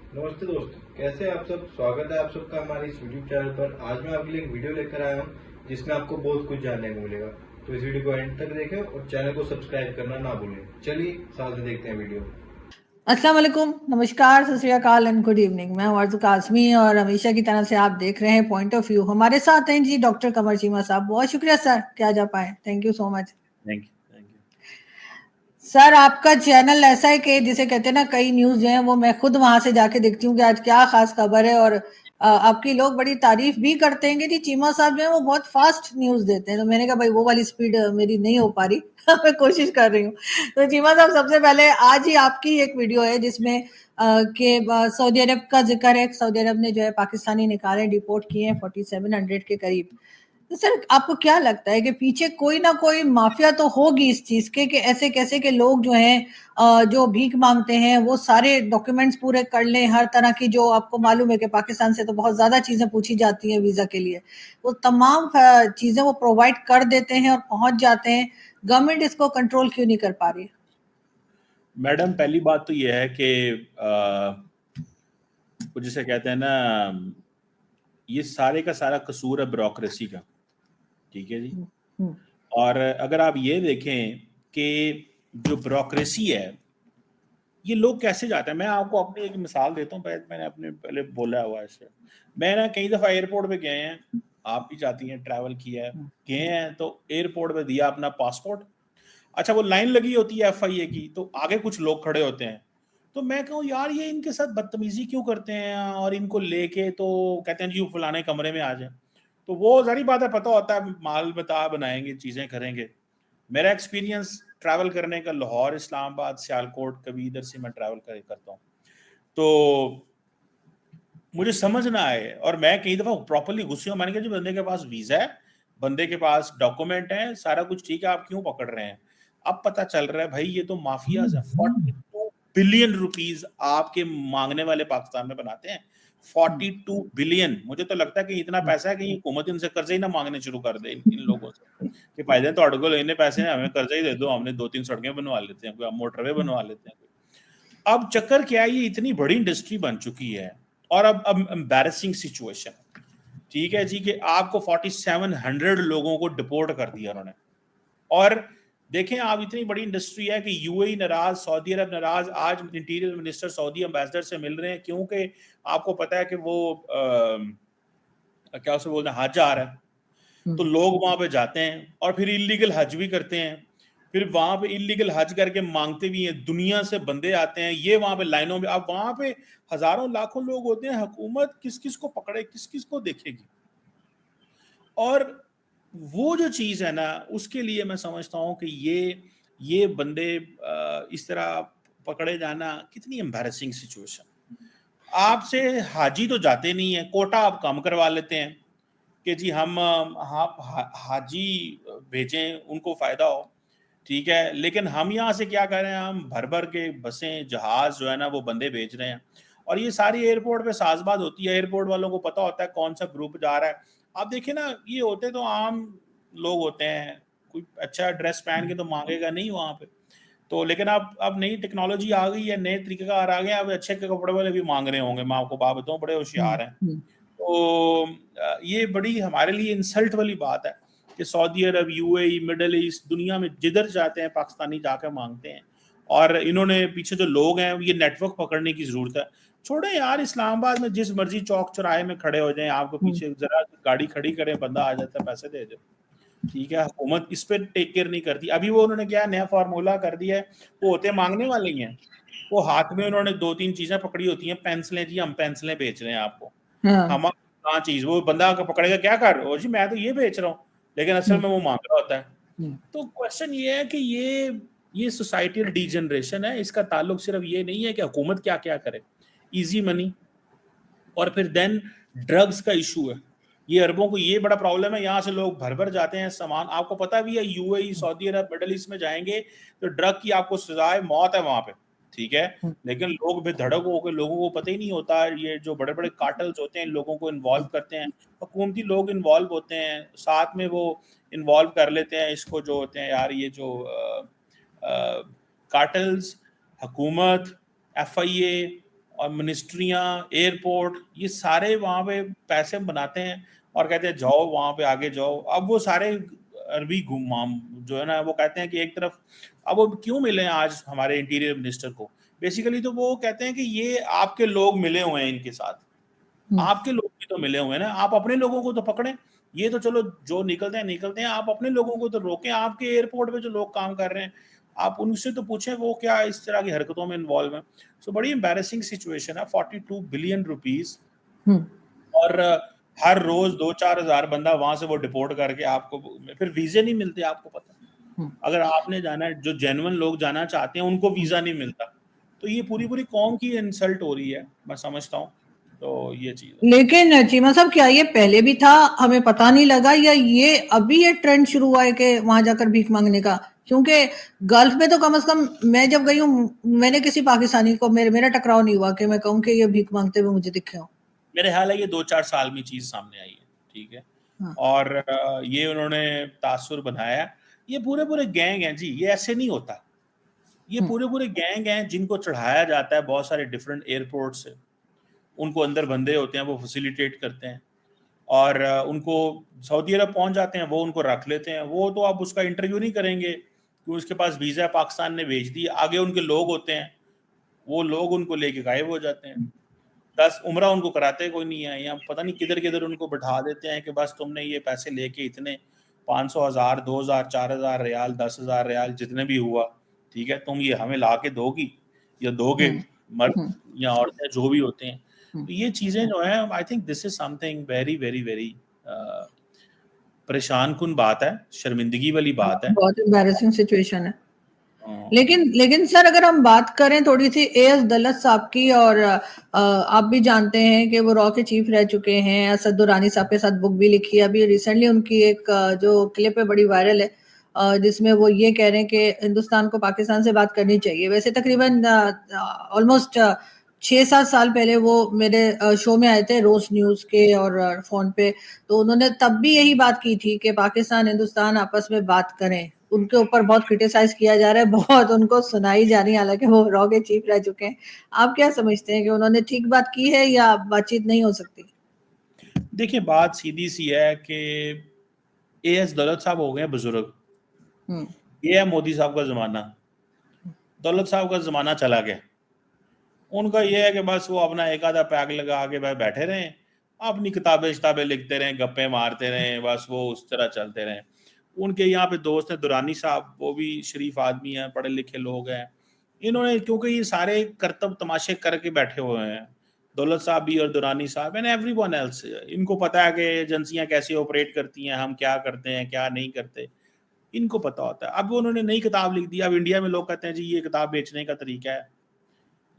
नमस्ते दोस्तों, कैसे हैं आप सब। स्वागत है आप सबका हमारे इस यूट्यूब चैनल पर। आज मैं आपके लिए एक वीडियो लेकर आया हूं जिसमें आपको बहुत कुछ जानने को मिलेगा। तो इस वीडियो को एंड तक देखें और चैनल को सब्सक्राइब करना ना भूलें। चलिए साथ में देखते हैं वीडियो। अस्सलाम वालेकुम, नमस्कार, सत श्री अकाल एंड गुड इवनिंग। मैं हूं अर्ज़ु काज़मी और हमेशा की तरह से आप देख रहे हैं पॉइंट ऑफ व्यू। हमारे साथ हैं जी डॉक्टर कमर चीमा साहब। बहुत शुक्रिया सर कि आज आप आए। Thank you so much. Thank you. Sir आपका चैनल ऐसा है कि जिसे कहते हैं ना, कई न्यूज़ जो है वो मैं खुद वहां से जाके देखती हूँ कि आज क्या खास खबर है। और आपकी लोग बड़ी तारीफ भी करते हैं कि जी चीमा साहब जो है वो बहुत फास्ट न्यूज़ देते हैं। तो मैंने कहा भाई वो वाली स्पीड मेरी नहीं हो पा रही मैं कोशिश कर रही हूँ। तो चीमा साहब, सबसे पहले आज ही आपकी एक वीडियो है जिसमें सऊदी अरब का जिक्र है। सऊदी अरब ने जो है पाकिस्तानी निकाले, डिपोर्ट किए हैं 4700 के करीब। तो सर आपको क्या लगता है कि पीछे कोई ना कोई माफिया तो होगी इस चीज के, कि ऐसे कैसे के लोग जो हैं जो भीख मांगते हैं वो सारे डॉक्यूमेंट्स पूरे कर लें, हर तरह की, जो आपको मालूम है कि पाकिस्तान से तो बहुत ज्यादा चीजें पूछी जाती हैं वीजा के लिए, वो तमाम चीजें वो प्रोवाइड कर देते हैं और पहुंच जाते हैं। गवर्नमेंट इसको कंट्रोल क्यों नहीं कर पा रही? मैडम, पहली बात तो ये है कि जिसे कहते हैं ना, ये सारे का सारा कसूर है ब्यूरोक्रेसी का। ठीक है जी। और अगर आप ये देखें कि जो ब्यूरोक्रेसी है, ये लोग कैसे जाते हैं। मैं आपको अपनी एक मिसाल देता हूँ। मैंने अपने पहले बोला हुआ है इससे। मैं ना कई दफ़ा एयरपोर्ट पे गए हैं, आप भी जाती हैं, ट्रैवल किया है, गए हैं तो एयरपोर्ट पे दिया अपना पासपोर्ट। अच्छा, वो लाइन लगी होती है FIA की, तो आगे कुछ लोग खड़े होते हैं। तो मैं कहूँ यार ये इनके साथ बदतमीजी क्यों करते हैं, और इनको लेके तो कहते हैं जी वो फलाने कमरे में आ जाए। तो वो जारी बात है, पता होता है माल बता बनाएंगे, चीज़ें करेंगे। मेरा एक्सपीरियंस ट्रैवल करने का लाहौर, इस्लामाबाद, सियालकोट, कभी इधर से मैं ट्रैवल करता हूँ, तो मुझे समझ ना आए। और मैं कई दफ़ा प्रॉपरली गुस्से में, मैंने कहा जी बंदे के पास वीज़ा है, बंदे के पास डॉक्यूमेंट है, सारा कुछ ठीक है, आप क्यों पकड़ रहे हैं। अब पता चल रहा है भाई ये तो माफियाज है। 42 बिलियन रुपीस आपके मांगने वाले पाकिस्तान में बनाते हैं। 42 बिलियन। मुझे तो लगता है कि इतना पैसा है कि हुकूमत इनसे कर्जे ही ना मांगने शुरू कर दे इन लोगों से, कि भाई तो अड़गो लेने पैसे हैं, हमें कर्जा ही दे दो, हमने 2-3 सड़कें बनवा लेते हैं, कोई मोटरवे बनवा लेते हैं। अब चक्कर क्या है, ये इतनी बड़ी इंडस्ट्री बन चुकी है। और अब एम्बैरेसिंग सिचुएशन, ठीक है जी, कि आपको 4700 लोगों को डिपोर्ट कर दिया उन्होंने। और देखें आप, इतनी बड़ी इंडस्ट्री है कि UAE नाराज, सऊदी अरब नाराज। आज इंटीरियर मिनिस्टर सऊदी एम्बेसडर से मिल रहे हैं, क्योंकि आपको पता है कि वो क्या उसे बोलते हैं, हज आ रहा है। तो लोग वहां पे जाते हैं और फिर इलीगल हज भी करते हैं, फिर वहां पे इलीगल हज करके मांगते भी हैं। दुनिया से बंदे आते हैं, ये वहां पे लाइनों में, अब वहां पे हजारों लाखों लोग होते हैं। हुकूमत किस किस को पकड़े, किस किस को देखेगी। और वो जो चीज है ना, उसके लिए मैं समझता हूं कि ये बंदे इस तरह पकड़े जाना कितनी एम्बैरेसिंग सिचुएशन। आपसे हाजी तो जाते नहीं है, कोटा आप कम करवा लेते हैं कि जी हम हाजी भेजें, उनको फायदा हो, ठीक है। लेकिन हम यहाँ से क्या कर रहे हैं, हम भर भर के बसें, जहाज जो है ना वो बंदे भेज रहे हैं। और ये सारी एयरपोर्ट पे साजबाद होती है, एयरपोर्ट वालों को पता होता है कौन सा ग्रुप जा रहा है। आप देखिए ना, ये होते तो आम लोग होते हैं, कोई अच्छा ड्रेस पहन के तो मांगेगा नहीं वहां पे। तो लेकिन अब नई टेक्नोलॉजी आ गई है, नए तरीकेकार आ गए, अब अच्छे कपड़े वाले भी मांग रहे होंगे। मैं आपको बात बताऊं, बड़े होशियार हैं। तो ये बड़ी हमारे लिए इंसल्ट वाली बात है कि सऊदी अरब, UAE, मिडल ईस्ट, दुनिया में जिधर जाते हैं पाकिस्तानी जाकर मांगते हैं। और इन्होंने पीछे जो लोग हैं, ये नेटवर्क पकड़ने की जरूरत है। छोड़े यार, इस्लामाबाद में जिस मर्जी चौक चौराहे में खड़े हो जाएं, आपको पीछे जरा गाड़ी खड़ी करें, बंदा आ जाता है, पैसे दे दे, ठीक है। हुकूमत इस पे टेक केयर नहीं करती। अभी वो उन्होंने क्या नया फार्मूला कर दिया है, वो होते मांगने वाले ही हैं, वो हाथ में उन्होंने 2-3 चीजें पकड़ी होती हैं, पेंसिलें जी, हम पेंसिलें बेच रहे हैं आपको। हम कहाँ चीज, वो बंदा पकड़ेगा, क्या कर रहे हो जी, मैं तो ये बेच रहा हूँ, लेकिन असल में वो मांग रहा होता है। तो क्वेश्चन ये है कि ये सोसाइटल डीजनरेशन है। इसका ताल्लुक सिर्फ ये नहीं है कि हुकूमत क्या क्या करे, इजी मनी, और फिर देन ड्रग्स का इशू है। ये अरबों को ये बड़ा प्रॉब्लम है, यहाँ से लोग भर भर जाते हैं सामान। आपको पता भी है, UAE, सऊदी अरब, मिडल ईस्ट में जाएंगे तो ड्रग की आपको सजाए मौत है वहां पे, ठीक है। लेकिन लोग बेधड़क होकर, लोगों को पता ही नहीं होता, ये जो बड़े बड़े कार्टल्स होते हैं लोगों को इन्वॉल्व करते हैं, हुकूमती लोग इन्वॉल्व होते हैं साथ में, वो इन्वॉल्व कर लेते हैं इसको, जो होते हैं यार ये जो कार्टल्स, हुकूमत, FIA, और मिनिस्ट्रियां, एयरपोर्ट, ये सारे वहां पे पैसे बनाते हैं और कहते हैं जाओ वहां पे आगे जाओ। अब वो सारे अरबी घुमाम जो है ना, वो कहते हैं कि एक तरफ, अब वो क्यों मिले आज हमारे इंटीरियर मिनिस्टर को, बेसिकली तो वो कहते हैं कि ये आपके लोग मिले हुए हैं इनके साथ, आपके लोग भी तो मिले हुए हैं ना, आप अपने लोगों को तो पकड़ें। ये तो चलो जो निकलते हैं, आप अपने लोगों को तो रोकें। आपके एयरपोर्ट पे जो लोग काम कर रहे हैं, आप उनसे तो पूछें वो क्या इस तरह की हरकतों में इन्वॉल्व हैं। सो बड़ी एम्बैरेसिंग सिचुएशन है। 42 बिलियन रुपीस और हर रोज 2-4 हजार बंदा वहां से वो डिपोर्ट करके, आपको फिर वीजे नहीं मिलते। आपको पता, अगर आपने जाना है, जो जेन्युइन लोग जाना चाहते हैं उनको वीजा नहीं मिलता। तो ये पूरी पूरी कौम की इंसल्ट हो रही है, मैं समझता हूँ। तो ये चीज है। लेकिन चीमा साहब, क्या ये पहले भी था, हमें पता नहीं लगा, या ये अभी ये ट्रेंड शुरू हुआ है कि वहां जाकर भीख मांगने का? क्योंकि गल्फ में तो कम से कम मैं जब गई हूँ, मैंने किसी पाकिस्तानी को मेरा टकराव नहीं हुआ कि मैं कहूँ कि ये भीख मांगते हुए मुझे दिखे हो। मेरे ख्याल है ये 2-4 साल में चीज सामने आई है, ठीक है। हाँ। और ये उन्होंने तासुर बनाया। ये पूरे पूरे गैंग हैं जी, ये ऐसे नहीं होता। ये पूरे पूरे गैंग हैं जिनको चढ़ाया जाता है बहुत सारे डिफरेंट एयरपोर्ट से। उनको अंदर बंदे होते हैं, वो फैसिलिटेट करते हैं और उनको सऊदी अरब पहुंच जाते हैं, वो उनको रख लेते हैं। वो तो आप उसका इंटरव्यू नहीं करेंगे कि उसके पास वीजा है, पाकिस्तान ने भेज दी। आगे उनके लोग होते हैं, वो लोग उनको लेके गायब हो जाते हैं। 10 उम्रा उनको कराते कोई नहीं है, या पता नहीं किधर किधर उनको बैठा देते हैं कि बस तुमने ये पैसे लेके इतने 500, 1000, 2000, 4000 रियाल, 10,000 रियाल, जितने भी हुआ, ठीक है, तुम ये हमें ला के दोगी या दोगे, मर्द या औरतें जो भी होते हैं। तो ये चीजें जो है, I think this is something very very very परेशान कुन बात है, शर्मिंदगी वाली बात है। बहुत एम्बैरेसिंग सिचुएशन है। लेकिन सर, अगर हम बात करें थोड़ी सी एएस दौलत साहब की, और आप भी जानते हैं कि वो रॉ के चीफ रह चुके हैं, असद दुरानी साहब के साथ बुक भी लिखी है। अभी रिसेंटली उनकी एक जो क्लिप है बड़ी वायरल है, जिसमें वो ये कह रहे हैं कि हिंदुस्तान को पाकिस्तान से बात करनी चाहिए। वैसे तकरीबन ऑलमोस्ट 6-7 साल पहले वो मेरे शो में आए थे, रोज न्यूज के और फोन पे, तो उन्होंने तब भी यही बात की थी कि पाकिस्तान हिंदुस्तान आपस में बात करें। उनके ऊपर बहुत क्रिटिसाइज किया जा रहा है, बहुत उनको सुनाई जा रही है, हालांकि वो रॉ के चीफ रह चुके हैं। आप क्या समझते हैं कि उन्होंने ठीक बात की है या बातचीत नहीं हो सकती? देखिए, बात सीधी सी है कि एएस दौलत साहब हो गए बुजुर्ग। ये है मोदी साहब का जमाना, दौलत साहब का जमाना चला गया। उनका ये है कि बस वो अपना एक आधा पैक लगा के बैठे रहे, अपनी किताबें लिखते रहे, गप्पे मारते रहे, बस वो उस तरह चलते रहे। उनके यहाँ पे दोस्त हैं दुरानी साहब, वो भी शरीफ आदमी हैं, पढ़े लिखे लोग हैं। इन्होंने, क्योंकि ये सारे करतब तमाशे करके बैठे हुए हैं, दौलत साहब भी और दुरानी साहब एंड एवरीवन एल्स, इनको पता है कि एजेंसियां कैसे ऑपरेट करती हैं, हम क्या करते हैं क्या नहीं करते, इनको पता होता है। अब उन्होंने नई किताब लिख दी। अब इंडिया में लोग कहते हैं जी ये किताब बेचने का तरीका है,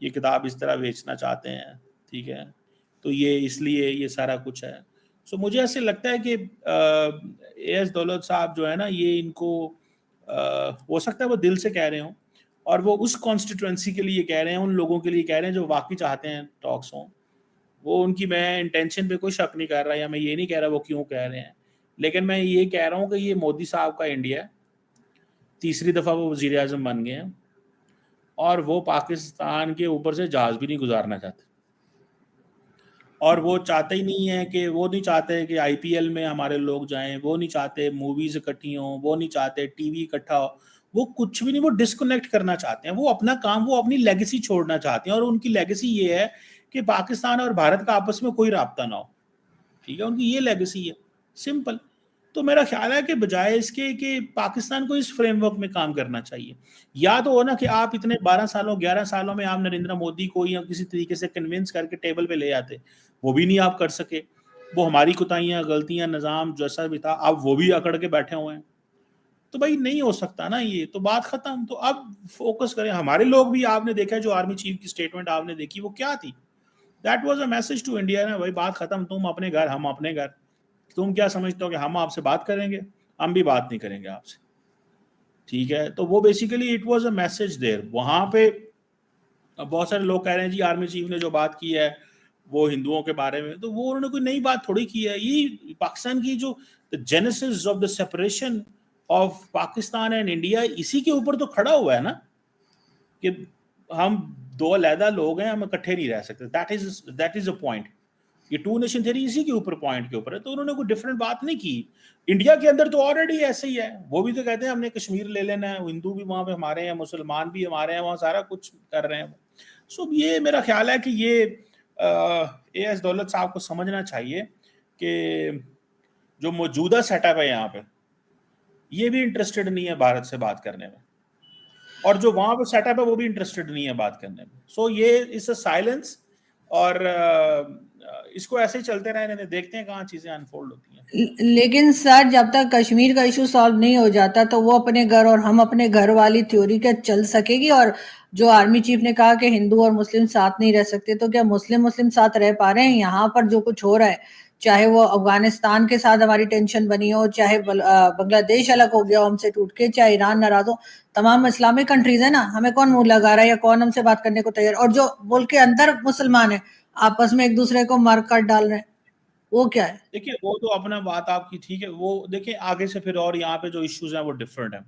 ये किताब इस तरह बेचना चाहते हैं, ठीक है, तो ये इसलिए ये सारा कुछ है। सो मुझे ऐसे लगता है कि एएस दौलत साहब जो है ना, ये इनको हो सकता है वो दिल से कह रहे हों, और वो उस कॉन्स्टिट्यूएंसी के लिए कह रहे हैं, उन लोगों के लिए कह रहे हैं जो वाकई चाहते हैं टॉक्स हों। वो उनकी, मैं इंटेंशन पे कोई शक नहीं कर रहा, या मैं ये नहीं कह रहा वो क्यों कह रहे हैं, लेकिन मैं ये कह रहा हूँ कि ये मोदी साहब का इंडिया, तीसरी दफ़ा वो वज़ीर आज़म बन गए हैं, और वो पाकिस्तान के ऊपर से जहाज भी नहीं गुजारना चाहते। और वो चाहते ही नहीं है कि, वो नहीं चाहते कि आईपीएल में हमारे लोग जाएं, वो नहीं चाहते मूवीज इकट्ठी हों, वो नहीं चाहते टीवी इकट्ठा हो, वो कुछ भी नहीं, वो डिस्कनेक्ट करना चाहते हैं। वो अपना काम, वो अपनी लेगेसी छोड़ना चाहते हैं, और उनकी लेगेसी ये है कि पाकिस्तान और भारत का आपस में कोई राब्ता ना हो, ठीक है, उनकी ये लेगेसी है, सिंपल। तो मेरा ख्याल है कि बजाय इसके कि पाकिस्तान को इस फ्रेमवर्क में काम करना चाहिए। या तो हो ना कि आप इतने 12 सालों 11 सालों में आप नरेंद्र मोदी को या किसी तरीके से कन्विंस करके टेबल पे ले आते, वो भी नहीं आप कर सके। वो हमारी कोताहियां, गलतियां, निज़ाम जैसा भी था, आप वो भी अकड़ के बैठे हुए हैं। तो भाई नहीं हो सकता ना, ये तो बात खत्म। तो अब फोकस करें। हमारे लोग भी, आपने देखा जो आर्मी चीफ की स्टेटमेंट आपने देखी, वो क्या थी? That was a message to India ना, भाई बात खत्म, तुम अपने घर, हम अपने घर। तुम क्या समझते हो कि हम आपसे बात करेंगे? हम भी बात नहीं करेंगे आपसे, ठीक है। तो वो basically it was a message there. वहां पे बहुत सारे लोग कह रहे हैं जी आर्मी चीफ ने जो बात की है वो हिंदुओं के बारे में, तो वो उन्होंने कोई नई बात थोड़ी की है। ये पाकिस्तान की जो genesis of the separation of Pakistan and India, इसी के ऊपर तो खड़ा हुआ है ना, कि हम दो अलहदा लोग हैं, हम इकट्ठे नहीं रह सकते. That is a point. ये टू नेशन थ्योरी इसी के ऊपर पॉइंट के ऊपर है. तो उन्होंने कोई डिफरेंट बात नहीं की. इंडिया के अंदर तो ऑलरेडी ऐसे ही है. वो भी तो कहते हैं हमने कश्मीर ले लेना है, हिंदू भी वहां पे हमारे हैं, मुसलमान भी हमारे हैं, वहां सारा कुछ कर रहे हैं. सो ये मेरा ख्याल है कि ये AS दौलत साहब को समझना चाहिए कि जो मौजूदा सेटअप है यहाँ पे, ये भी इंटरेस्टेड नहीं है भारत से बात करने में, और जो वहां पे सेटअप है वो भी इंटरेस्टेड नहीं है बात करने में. सो ये इस साइलेंस, और इसको ऐसे ही चलते रहने, देखते हैं कहाँ चीजें अनफोल्ड होती हैं. लेकिन सर जब तक कश्मीर का इशू सॉल्व नहीं हो जाता तो वो अपने घर और हम अपने घर वाली थ्योरी क्या चल सकेगी? और जो आर्मी चीफ ने कहा कि हिंदू और मुस्लिम साथ नहीं रह सकते, तो क्या मुस्लिम साथ रह पा रहे हैं? यहाँ पर जो कुछ हो रहा है, चाहे वो अफगानिस्तान के साथ हमारी टेंशन बनी हो, चाहे बांग्लादेश अलग हो गया हमसे टूट के, चाहे ईरान नाराज हो, तमाम इस्लामिक कंट्रीज है ना, हमें कौन मुंह लगा रहा है या कौन हमसे बात करने को तैयार? और जो मुल्क के अंदर मुसलमान है आपस में एक दूसरे को मार काट डाल रहे हैं, वो क्या है? देखिए वो तो अपना बात आपकी ठीक है, वो देखिए आगे से फिर और यहाँ पे जो इश्यूज हैं वो डिफरेंट है.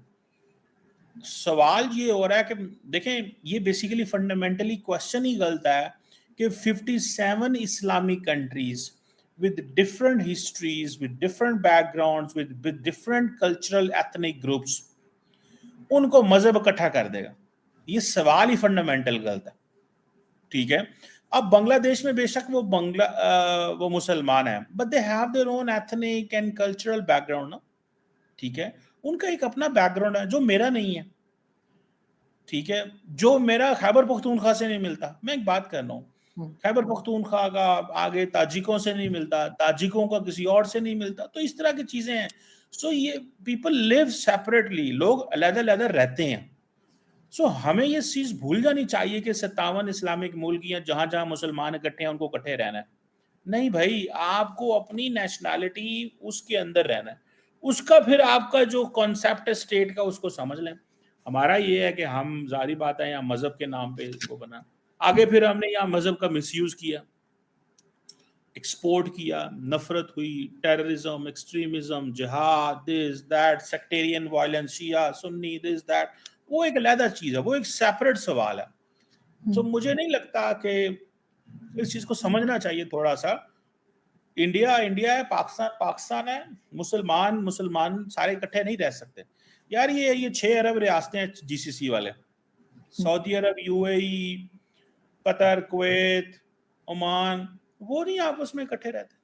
सवाल ये हो रहा है कि देखें, ये बेसिकली फंडामेंटली क्वेश्चन ही गलत है कि 57 Islamic countries with different histories, with different backgrounds, with different cultural ethnic groups, उनको मजहब इकट्ठा कर देगा. ये सवाल ही फंडामेंटल गलत है. ठीक है, अब बांग्लादेश में बेशक वो मुसलमान है, but they have their own ethnic and cultural background ना. ठीक है, उनका एक अपना बैकग्राउंड है जो मेरा नहीं है. ठीक है, जो मेरा खैबर पख्तूनख्वा से नहीं मिलता. मैं एक बात कर रहा हूँ, खैबर पख्तूनख्वा का आगे ताजिकों से नहीं मिलता, ताजिकों का किसी और से नहीं मिलता. तो इस तरह की चीजें हैं. सो ये पीपल लिव सेपरेटली, लोग अलग-अलग रहते हैं. सो हमें ये चीज भूल जानी चाहिए कि 57 इस्लामिक मुल्क या जहां जहां मुसलमान इकट्ठे हैं उनको इकट्ठे रहना है. नहीं भाई, आपको अपनी नेशनैलिटी उसके अंदर रहना है. उसका फिर आपका जो कॉन्सेप्ट है स्टेट का, उसको समझ लें. हमारा ये है कि हम जारी बात है यहाँ मजहब के नाम पे इसको बना, आगे फिर हमने यहाँ मजहब का मिसयूज किया, एक्सपोर्ट किया, नफरत हुई, टेररिज्म, एक्सट्रीमिज्म, जिहाद, दिस दैट, सेक्टेरियन वायलेंस, शिया सुन्नी, दिस दैट. वो एक अलग चीज है, वो एक सेपरेट सवाल है. तो मुझे नहीं लगता कि इस चीज को समझना चाहिए थोड़ा सा. इंडिया है, पाकिस्तान है, मुसलमान सारे इकट्ठे नहीं रह सकते यार. ये 6 अरब रियासतें हैं GCC वाले, सऊदी अरब, UAE, कतर, कुवैत, ओमान, वो नहीं आपस में इकट्ठे रहते.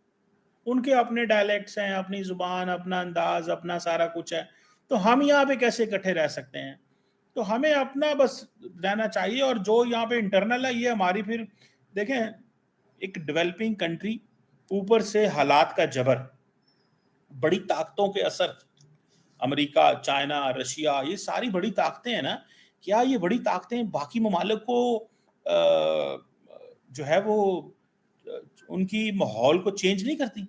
उनके अपने डायलेक्ट्स हैं, अपनी जुबान, अपना अंदाज, अपना सारा कुछ है. तो हम यहाँ पे कैसे इकट्ठे रह सकते हैं? तो हमें अपना बस रहना चाहिए. और जो यहाँ पे इंटरनल है, ये हमारी फिर देखें, एक डेवलपिंग कंट्री, ऊपर से हालात का जबर, बड़ी ताकतों के असर, अमेरिका, चाइना, रशिया, ये सारी बड़ी ताकतें हैं ना. क्या ये बड़ी ताकतें बाकी ममालिक को जो है वो उनकी माहौल को चेंज नहीं करती?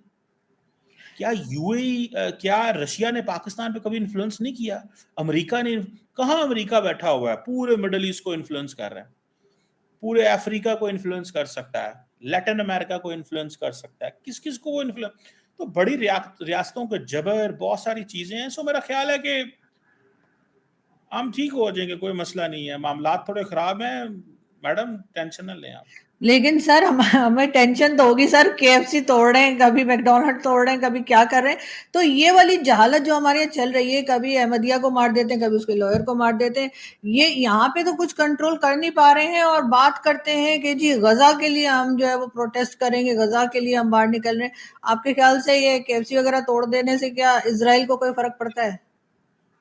क्या UAE, क्या रशिया ने पाकिस्तान पे कभी इन्फ्लुएंस नहीं किया? अमेरिका ने, कहाँ अमेरिका बैठा हुआ है, पूरे मिडल ईस्ट को इन्फ्लुएंस कर रहा है, पूरे अफ्रीका को इन्फ्लुएंस कर सकता है, लैटिन अमेरिका को इन्फ्लुएंस कर सकता है. किस किस को वो इन्फ्लुएंस. तो बड़ी रियासतों के जबर, बहुत सारी चीजें हैं. सो मेरा ख्याल है कि हम ठीक हो जाएंगे, कोई मसला नहीं है. मामलात थोड़े खराब हैं मैडम, टेंशन न लें आप. लेकिन सर हमें टेंशन तो होगी सर. KFC तोड़ रहे हैं, कभी मैकडोनल्ड तोड़ रहे हैं, कभी क्या कर रहे हैं. तो ये वाली जहालत जो हमारे यहाँ चल रही है, कभी अहमदिया को मार देते हैं, कभी उसके लॉयर को मार देते हैं, ये यहाँ पे तो कुछ कंट्रोल कर नहीं पा रहे हैं. और बात करते हैं कि जी गजा के लिए हम जो है वो प्रोटेस्ट करेंगे, गजा के लिए हम बाहर निकल रहे हैं. आपके ख्याल से ये KFC वगैरह तोड़ देने से क्या इजराइल को कोई फर्क पड़ता है?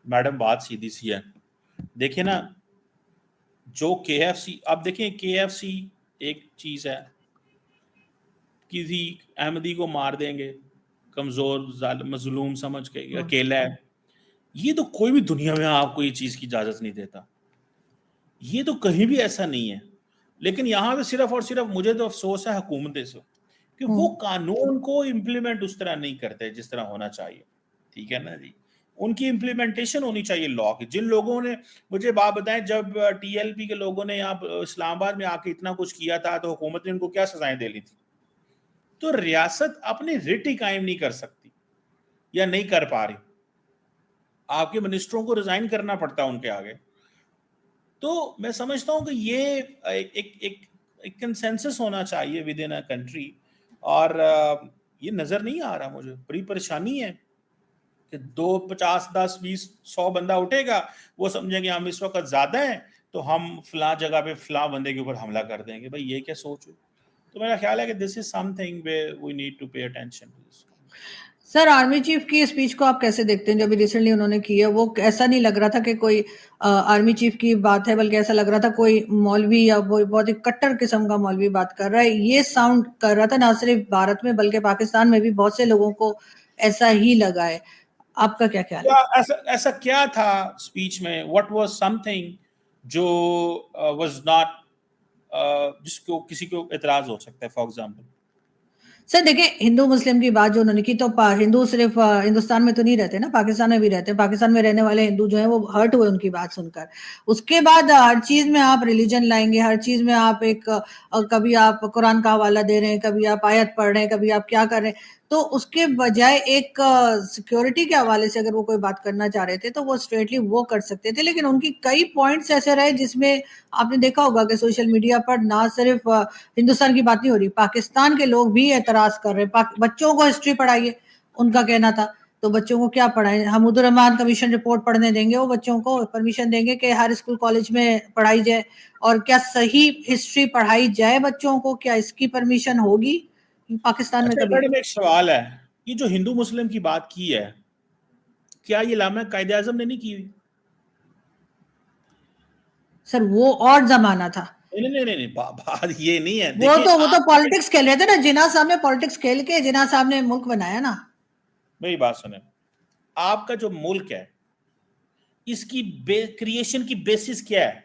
मैडम बात सीधी सी है. देखिए ना, जो KFC, अब देखिए KFC एक चीज है, किसी अहमदी को मार देंगे, कमजोर मजलूम समझ के, अकेला है, ये तो कोई भी दुनिया में आपको ये चीज की इजाजत नहीं देता. ये तो कहीं भी ऐसा नहीं है. लेकिन यहाँ पे सिर्फ और सिर्फ मुझे तो अफसोस है हुकूमत से कि वो कानून को इम्प्लीमेंट उस तरह नहीं करते जिस तरह होना चाहिए. ठीक है ना जी, उनकी इम्प्लीमेंटेशन होनी चाहिए लॉ की. जिन लोगों ने, मुझे बात बताएं, जब TLP के लोगों ने यहाँ इस्लामाबाद में आके इतना कुछ किया था तो हुकूमत ने उनको क्या सजाएं दे ली थी? तो रियासत अपनी रिट ही कायम नहीं कर सकती या नहीं कर पा रही. आपके मिनिस्टरों को रिजाइन करना पड़ता है उनके आगे. تو میں سمجھتا ہوں کہ یہ ایک کنسنسس ہونا چاہیے ود ان اے کنٹری, اور یہ نظر نہیں آ رہا مجھے, بڑی پریشانی ہے کہ 50 10 20 100 بندہ اٹھے گا, وہ سمجھیں گے ہم اس وقت زیادہ ہیں تو ہم فلاں جگہ پہ فلاں بندے کے اوپر حملہ کر دیں گے. بھائی یہ کیا سوچ ہوئی؟ تو میرا خیال ہے کہ this is something where we need to pay attention to this. Sir army chief کی اسپیچ کو آپ کیسے دیکھتے ہیں جو ابھی ریسنٹلی انہوں نے کی ہے؟ وہ ایسا نہیں لگ رہا تھا کہ کوئی آرمی چیف کی بات ہے, بلکہ ایسا لگ رہا تھا کوئی مولوی یا بہت ہی کٹر قسم کا مولوی بات کر رہا ہے. یہ ساؤنڈ کر رہا تھا نہ صرف بھارت میں بلکہ پاکستان میں بھی بہت سے لوگوں کو ایسا ہی لگا ہے. آپ کا کیا خیال ہے؟ ایسا کیا تھا اسپیچ میں؟ واٹ واز سم تھنگ جو واز ناٹ, جس کو کسی کو اعتراض ہو سکتا ہے؟ فار ایگزامپل سر دیکھیں, ہندو مسلم کی بات جو انہوں نے کی, تو ہندو صرف ہندوستان میں تو نہیں رہتے نا, پاکستان میں بھی رہتے ہیں. پاکستان میں رہنے والے ہندو جو ہیں وہ ہرٹ ہوئے ان کی بات سن کر. اس کے بعد ہر چیز میں آپ ریلیجن لائیں گے, ہر چیز میں آپ ایک کبھی آپ قرآن کا حوالہ دے رہے ہیں, کبھی آپ آیت پڑھ رہے ہیں, کبھی آپ کیا کر رہے ہیں. تو اس کے بجائے ایک سیکیورٹی کے حوالے سے اگر وہ کوئی بات کرنا چاہ رہے تھے تو وہ اسٹریٹلی وہ کر سکتے تھے. لیکن ان کی کئی پوائنٹس ایسے رہے جس میں آپ نے دیکھا ہوگا کہ سوشل میڈیا پر نہ صرف ہندوستان کی بات نہیں ہو رہی, پاکستان کے لوگ بھی اعتراض کر رہے ہیں. بچوں کو ہسٹری پڑھائیے, ان کا کہنا تھا. تو بچوں کو کیا پڑھائیں؟ حمود الرحمان کمیشن رپورٹ پڑھنے دیں گے وہ بچوں کو؟ پرمیشن دیں گے کہ ہر اسکول کالج میں پڑھائی جائے؟ اور کیا صحیح ہسٹری پڑھائی جائے بچوں کو؟ کیا اس کی پرمیشن ہوگی پاکستان میں اچھا, کبھی؟ میڈم ایک سوال ہے, یہ جو ہندو مسلم کی بات کی ہے, کیا یہ علامہ قائد اعظم نے نہیں کی ہوئی؟ سر وہ اور زمانہ تھا. نہیں, بات یہ نہیں ہے. وہ دیکھیں تو پالیٹکس کھیل رہے تھے نا, جناح صاحب نے پالیٹکس کھیل کے جناح صاحب نے ملک بنایا نا. میری بات سنیں, آپ کا جو ملک ہے اس کی کریشن کی بیسس کیا ہے؟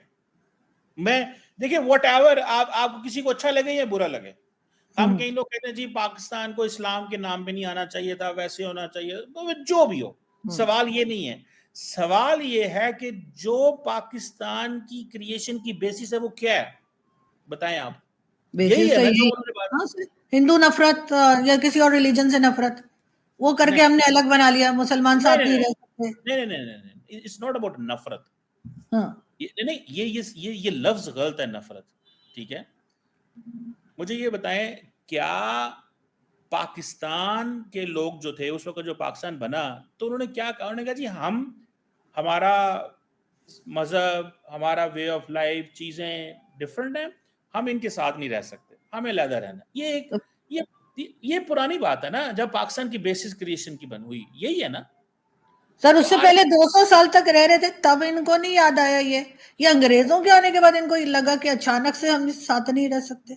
میں دیکھیں واٹ ایور آپ کو کسی کو اچھا لگے یا برا لگے, ہم کئی لوگ کہتے ہیں جی پاکستان کو اسلام کے نام پہ نہیں آنا چاہیے تھا, ویسے ہونا چاہیے, جو بھی ہو. سوال یہ نہیں ہے, سوال یہ ہے کہ جو پاکستان کی کریشن کی بیسس ہے وہ کیا ہے, بتائیں آپ. یہی ہے نا جو انہوں نے بات. ہندو نفرت یا کسی اور ریلیجن سے نفرت, وہ کر کے ہم نے الگ بنا لیا, مسلمان ساتھ نہیں رہ سکتے. نہیں, اٹس ناٹ اباؤٹ نفرت. ہاں نہیں, یہ لفظ غلط ہے, نفرت. ٹھیک ہے, مجھے یہ بتائیں, کیا پاکستان کے لوگ جو تھے اس وقت جو پاکستان بنا تو انہوں نے کیا کہا؟ انہوں نے کہا جی ہمارا مذہب, ہمارا وے آف لائف, چیزیں ڈفرنٹ ہیں, ہم ان کے ساتھ نہیں رہ سکتے, ہمیں علیحدہ رہنا. یہ پرانی بات ہے نا, جب پاکستان کی بیسس کریشن کی بن ہوئی, یہی ہے نا. سر. اس سے پہلے 200 سال تک رہ رہے تھے, تب ان کو نہیں یاد آیا یہ انگریزوں کے آنے کے بعد ان کو لگا کہ اچانک سے ہم ساتھ نہیں رہ سکتے؟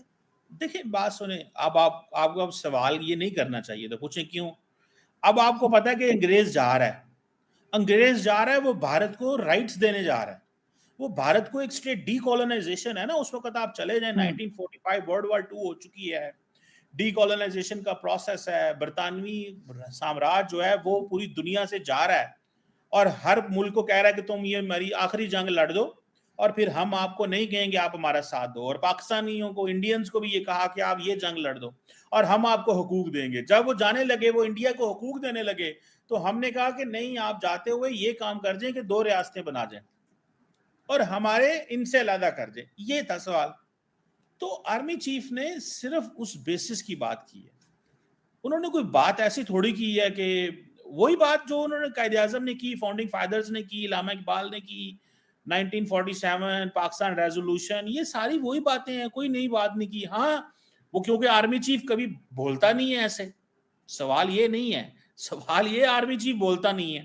دیکھیں بات سنیں, اب آپ کو اب سوال یہ نہیں کرنا چاہیے تھا, پوچھیں کیوں. اب آپ کو پتا ہے کہ انگریز جا رہا ہے, وہ بھارت کو رائٹس دینے جا رہا ہے, وہ بھارت کو ایک اسٹیٹ ڈی کالونائزیشن ہے نا. اس وقت آپ چلے جائیں 1945 ورلڈ وار 2 ہو چکی ہے, ڈی کالونائزیشن کا پروسیس ہے, برطانوی سامراج جو ہے وہ پوری دنیا سے جا رہا ہے اور ہر ملک کو کہہ رہا ہے کہ تم یہ ہماری آخری جنگ لڑ دو اور پھر ہم آپ کو نہیں کہیں گے آپ ہمارا ساتھ دو. اور پاکستانیوں کو, انڈینز کو بھی یہ کہا کہ آپ یہ جنگ لڑ دو اور ہم آپ کو حقوق دیں گے. جب وہ جانے لگے, وہ انڈیا کو حقوق دینے لگے, تو ہم نے کہا کہ نہیں, آپ جاتے ہوئے یہ کام کر جائیں کہ 2 ریاستیں بنا جائیں اور ہمارے ان سے علیحدہ کر جائیں. یہ تھا سوال. تو آرمی چیف نے صرف اس بیسس کی بات کی ہے. انہوں نے کوئی بات ایسی تھوڑی کی ہے کہ وہی بات جو انہوں نے قائد اعظم نے کی, فاؤنڈنگ فادرز نے کی, علامہ اقبال نے کی, 1947 پاکستان ریزولوشن, یہ ساری وہی باتیں ہیں, کوئی نئی بات نہیں کی. ہاں وہ کیونکہ آرمی چیف کبھی بولتا نہیں ہے ایسے. سوال یہ نہیں ہے, سوال یہ آرمی چیف بولتا نہیں ہے.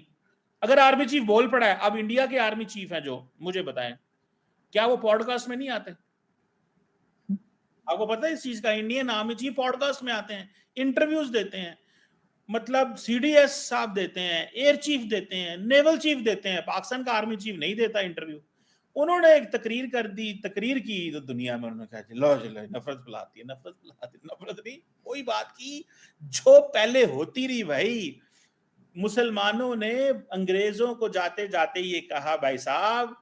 اگر آرمی چیف بول پڑا ہے, اب انڈیا کے آرمی چیف ہیں جو, مجھے بتائیں کیا وہ پوڈ کاسٹ میں نہیں آتے؟ آپ کو پتہ ہے اس چیز کا, Indian army chief podcast میں آتے ہیں, انٹرویوز دیتے ہیں. مطلب سی ڈی ایس صاحب دیتے ہیں, ایئر چیف دیتے ہیں, نیول چیف دیتے ہیں. پاکستان کا آرمی چیف نہیں دیتا انٹرویو. انہوں نے ایک تقریر کی تو دنیا میں انہوں نے کہا لو نفرت پلاتی ہے, نفرت نہیں, وہی بات کی جو پہلے ہوتی رہی. بھائی مسلمانوں نے انگریزوں کو جاتے جاتے یہ کہا بھائی صاحب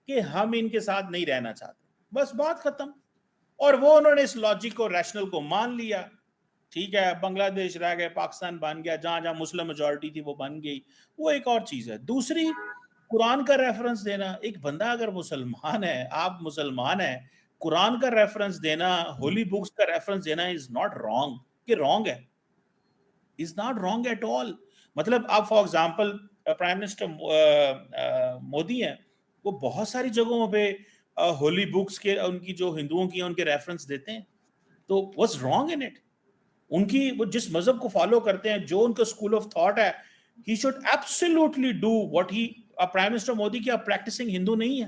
کہ ہم ان کے ساتھ نہیں رہنا چاہتے, بس بات ختم. اور وہ انہوں نے اس لاجک کو, ریشنل کو مان لیا. ٹھیک ہے, بنگلہ دیش رہ گئے, پاکستان بن گیا, جہاں جہاں مسلم میجورٹی تھی وہ بن گئی, وہ ایک اور چیز ہے. دوسری قرآن کا ریفرنس دینا, ایک بندہ اگر مسلمان ہے, آپ مسلمان ہیں, قرآن کا ریفرنس دینا, ہولی بکس کا ریفرنس دینا از ناٹ رانگ. کہ رانگ ہے, is not wrong at all. مطلب آپ for example prime minister Modi ہیں, وہ بہت ساری جگہوں پہ ہولی بکس کے, ان کی جو ہندوؤں کی ان کے ریفرنس دیتے ہیں. تو واٹس رانگ ان اٹ؟ ان کی وہ جس مذہب کو فالو کرتے ہیں, جو ان کا اسکول آف تھاٹ ہے, he should absolutely do what he, prime minister Modi کیا پریکٹسنگ ہندو نہیں ہے,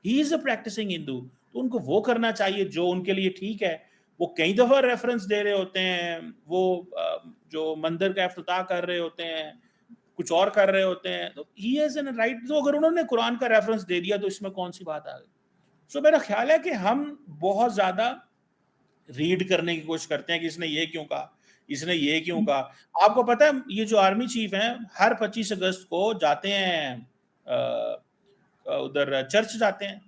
he is a practicing ہندو, تو ان کو وہ کرنا چاہیے جو ان کے لیے ٹھیک ہے. وہ کئی دفعہ ریفرنس دے رہے ہوتے ہیں, وہ جو مندر کا افتتاح کر رہے ہوتے ہیں, کچھ اور کر رہے ہوتے ہیں, تو he has a right. تو اگر انہوں نے قرآن کا ریفرنس دے دیا تو اس میں کون سی بات آ گئی؟ سو میرا خیال ہے کہ ہم بہت زیادہ ریڈ کرنے کی کوشش کرتے ہیں کہ اس نے یہ کیوں کہا, اس نے یہ کیوں کہا. آپ کو پتہ ہے یہ جو آرمی چیف ہیں ہر 25 اگست کو جاتے ہیں ادھر چرچ جاتے ہیں,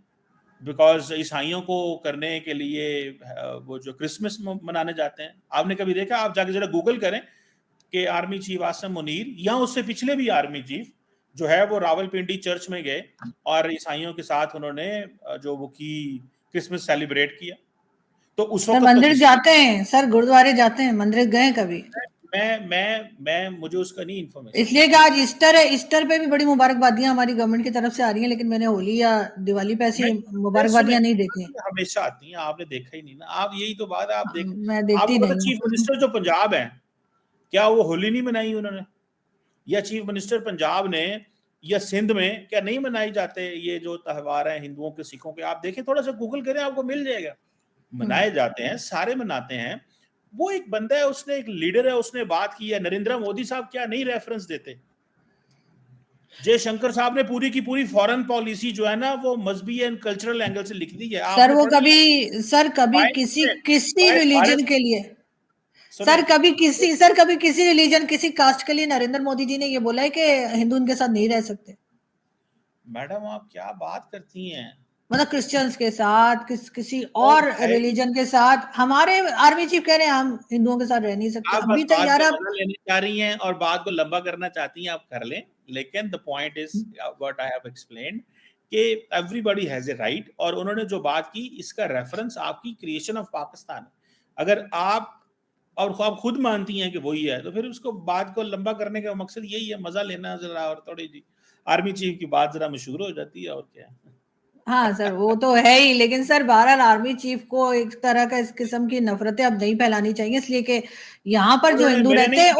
بیکاز عیسائیوں کو کرنے کے لیے وہ جو کرسمس منانے جاتے ہیں. آپ نے کبھی دیکھا؟ آپ جا کے ذرا گوگل کریں کہ آرمی چیف عاصم منیر یا اس سے پچھلے بھی آرمی چیف جو ہے وہ راول پنڈی چرچ میں گئے اور عیسائیوں کے ساتھ انہوں نے جو وہ کی کرسمس سیلیبریٹ کیا. تو اس وقت مندر جاتے ہیں سر, گردوارے جاتے ہیں, مندر گئے کبھی؟ میں مجھے اس کا نہیں انفارمیشن, اس لیے کہ آج ایسٹر ہے, ایسٹر پہ بھی بڑی مبارکبادیاں ہماری گورنمنٹ کی طرف سے آ رہی ہیں, لیکن میں نے ہولی یا دیوالی پہ ایسی مبارکبادیاں نہیں دیکھی. ہمیشہ آتی ہیں, آپ نے دیکھا ہی نہیں نا. آپ یہی تو بات ہے, آپ دیکھ, میں آپ دیکھتی کو پتا نہیں. چیف منسٹر جو پنجاب ہے, کیا وہ ہولی نہیں منائی انہوں نے؟ یا چیف منسٹر پنجاب نے یا سندھ میں کیا نہیں منائی جاتے یہ جو تہوار ہیں ہندوؤں کے, سکھوں کے؟ آپ دیکھیں, تھوڑا سا گوگل کریں, آپ کو مل جائے گا. منائے جاتے ہیں, سارے مناتے ہیں. وہ ایک بندہ ہے, اس نے ایک لیڈر ہے, اس نے بات کی ہے. نریندر مودی صاحب کیا نہیں ریفرنس دیتے؟ جے شنکر صاحب نے پوری کی پوری فورن پالیسی جو ہے نا وہ مذہبی اینڈ کلچرل اینگل سے لکھ دی ہے. سر وہ کبھی کسی ریلیجن کے لیے کبھی کسی ریلیجن, کسی کاسٹ کے لیے نریندر مودی جی نے یہ بولا ہے کہ ہندو ان کے ساتھ نہیں رہ سکتے. میڈم آپ کیا بات کرتی ہیں؟ مطلب کرسچنس کے ساتھ, کسی اور ریلیجن کے ساتھ. ہمارے آرمی چیف کہہ رہے ہیں ہم ہندوؤں کے ساتھ رہ نہیں سکتے. آپ ابھی تک یار آپ لینا چاہ رہی ہیں اور بات کو لمبا کرنا چاہتی ہیں, آپ کر لیں, لیکن the point is what I have explained کہ everybody has a right. اور انہوں نے جو بات کی اس کا ریفرنس آپ کی کریشن آف پاکستان ہے. اگر آپ اور آپ خود مانتی ہیں کہ وہی ہے, تو پھر اس کو بات کو لمبا کرنے کا مقصد یہی ہے, مزہ لینا ذرا, اور تھوڑی جی آرمی چیف کی بات ذرا مشہور ہو جاتی ہے, اور کیا ہے. ہاں سر وہ تو ہے ہی, لیکن سر بہرحال آرمی چیف کو ایک طرح کا اس قسم کی نفرتیں اب نہیں پھیلانی چاہیے, اس لیے کہ یہاں پر جو ہندو رہتے ہیں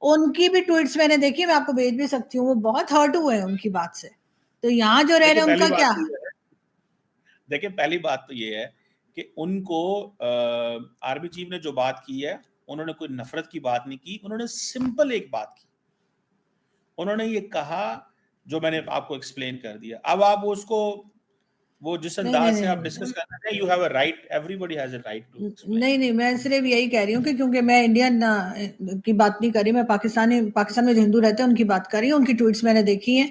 ان کی بھی ٹویٹس میں نے دیکھی, میں آپ کو بھیج بھی سکتی ہوں, وہ بہت ہرٹ ہوئے ہیں ان کی بات سے. تو یہاں جو رہ رہے ہیں ان کا کیا؟ دیکھیں پہلی بات تو یہ ہے کہ ان کو آرمی چیف نے جو بات کی ہے, انہوں نے کوئی نفرت کی بات نہیں کی, انہوں نے سمپل ایک بات کی, انہوں نے یہ کہا جو میں نے آپ کو ایکسپلین کر دیا. اب آپ اس کو وہ جس انداز سے آپ ڈسکس کرنا ہے, you have a right, everybody has a right to explain. نہیں میں صرف یہی کہہ رہی ہوں کہ کیونکہ میں انڈین کی بات نہیں کر رہی, میں پاکستان میں جو ہندو رہتے ہیں ان کی بات کر رہی ہوں. ان کی ٹویٹس میں نے دیکھی ہیں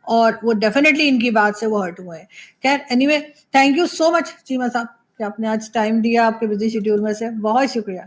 اور وہ ڈیفینیٹلی ان کی بات سے وہ ہرٹ ہوئے ہیں. خیر anyway, thank you so much Cheema sahab کہ آپ نے آج ٹائم دیا آپ کے بزی شیڈیول میں سے, بہت شکریہ.